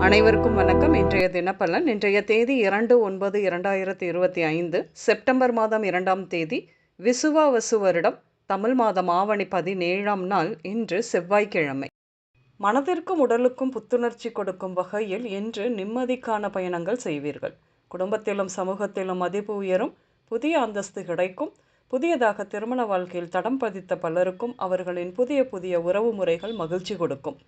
அனைவருக்கும் வணக்கம். இன்றைய தினப்பலன். இன்றைய தேதி 2/9/2025 செப்டம்பர் மாதம் 2ஆம் தேதி விசுவாவசு வருடம் தமிழ் மாதம் ஆவணி 17ஆம் நாள். இன்று செவ்வாய்க்கிழமை. மனதிற்கும் உடலுக்கும் புத்துணர்ச்சி கொடுக்கும் வகையில் இன்று நிம்மதிக்கான பயணங்கள் செய்வீர்கள். குடும்பத்திலும் சமூகத்திலும் மதிப்பு உயரும், புதிய அந்தஸ்து கிடைக்கும். புதியதாக திருமண வாழ்க்கையில் தடம் பதித்த பலருக்கும் அவர்களின் புதிய புதிய உறவு முறைகள் மகிழ்ச்சி கொடுக்கும்.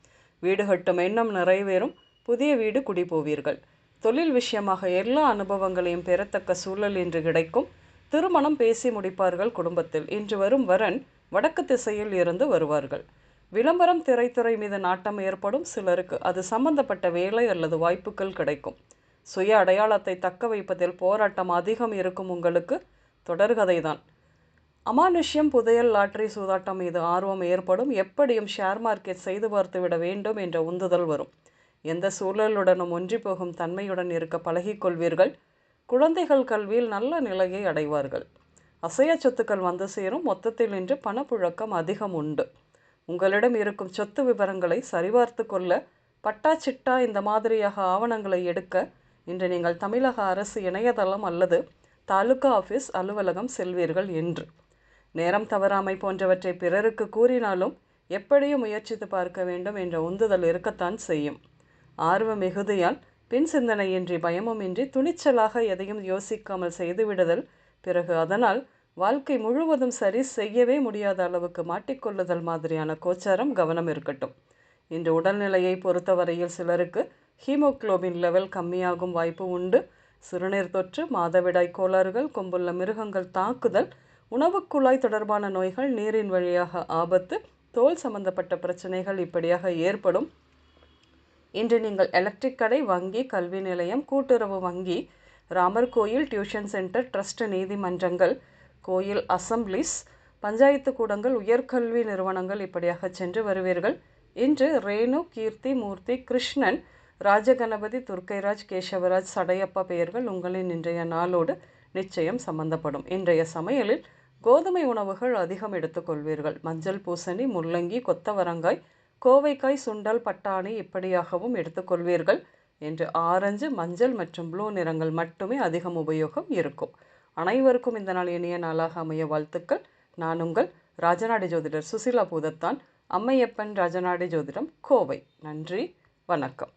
வீடு கட்டும் எண்ணம் நிறைவேறும். புதிய வீடு குடி போவீர்கள். தொழில் விஷயமாக எல்லா அனுபவங்களையும் பெறத்தக்க சூழல் இன்று கிடைக்கும். திருமணம் பேசி முடிப்பார்கள். குடும்பத்தில் இன்று வரும் வரன் வடக்கு திசையில் இருந்து வருவார்கள். விளம்பரம் திரைத்துறை மீது நாட்டம் ஏற்படும். சிலருக்கு அது சம்பந்தப்பட்ட வேலை அல்லது வாய்ப்புகள் கிடைக்கும். சுய அடையாளத்தை தக்க வைப்பதில் போராட்டம் அதிகம் இருக்கும். உங்களுக்கு தொடர்கதைதான். அமானுஷ்யம், புதையல், லாட்டரி, சூதாட்டம் மீது ஆர்வம் ஏற்படும். எப்படியும் ஷேர் மார்க்கெட் செய்து பார்த்து விட வேண்டும் என்ற உந்துதல் வரும். எந்த சூழலுடனும் ஒன்றி போகும் தன்மையுடன் இருக்க பழகிக்கொள்வீர்கள். குழந்தைகள் கல்வியில் நல்ல நிலையை அடைவார்கள். அசைய சொத்துக்கள் வந்து சேரும். மொத்தத்தில் இன்று பணப்புழக்கம் அதிகம் உண்டு. உங்களிடம் இருக்கும் சொத்து விவரங்களை சரிபார்த்து கொள்ள பட்டா சிட்டா இந்த மாதிரியாக ஆவணங்களை எடுக்க இன்று நீங்கள் தமிழக அரசு இணையதளம் அல்லது தாலுகா ஆஃபீஸ் அலுவலகம் செல்வீர்கள். என்று நேரம் தவறாமை போன்றவற்றை பிறருக்கு கூறினாலும் எப்படியும் முயற்சித்து பார்க்க வேண்டும் என்ற உந்துதல் இருக்கத்தான் செய்யும். ஆர்வ மிகுதியால் பின் சிந்தனையின்றி பயமுமின்றி துணிச்சலாக எதையும் யோசிக்காமல் செய்துவிடுதல். பிறகு அதனால் வாழ்க்கை முழுவதும் சரி செய்யவே முடியாத அளவுக்கு மாட்டிக்கொள்ளுதல் மாதிரியான கோச்சாரம் கவனம் இருக்கட்டும். இன்று உடல்நிலையை பொறுத்தவரையில் சிலருக்கு ஹீமோக்ளோபின் லெவல் கம்மியாகும் வாய்ப்பு உண்டு. சிறுநீர் தொற்று, மாதவிடாய் கோளாறுகள், கொம்புள்ள மிருகங்கள் தாக்குதல், உணவுக்குழாய் தொடர்பான நோய்கள், நீரின் வழியாக ஆபத்து, தோல் சம்பந்தப்பட்ட பிரச்சனைகள் இப்படியாக ஏற்படும். இன்று நீங்கள் எலக்ட்ரிக் கடை, வங்கி, கல்வி நிலையம், கூட்டுறவு வங்கி, ராமர் கோயில், டியூஷன் சென்டர், ட்ரஸ்ட், நீதிமன்றங்கள், கோயில், அசம்பிளிஸ், பஞ்சாயத்து கூடங்கள், உயர்கல்வி நிறுவனங்கள் இப்படியாக சென்று வருவீர்கள். இன்று ரேணு, கீர்த்தி, மூர்த்தி, கிருஷ்ணன், ராஜகணபதி, துர்க்கைராஜ், கேசவராஜ், சடையப்பா பெயர்கள் உங்களின் இன்றைய நாளோடு நிச்சயம் சம்பந்தப்படும். இன்றைய சமையலில் கோதுமை உணவுகள் அதிகம் எடுத்துக்கொள்வீர்கள். மஞ்சள் பூசணி, முள்ளங்கி, கொத்தவரங்காய், கோவைக்காய், சுண்டல், பட்டாணி இப்படியாகவும் எடுத்துக்கொள்வீர்கள். என்று ஆரஞ்சு, மஞ்சள் மற்றும் ப்ளூ நிறங்கள் மட்டுமே அதிகம் உபயோகம் இருக்கும். அனைவருக்கும் இந்த நாள் இனிய நாளாக அமைய வாழ்த்துக்கள். நான் உங்கள் ராஜநாடி ஜோதிடர் சுசிலா பூதத்தான், அம்மையப்பன் ராஜநாடி ஜோதிடம், கோவை. நன்றி, வணக்கம்.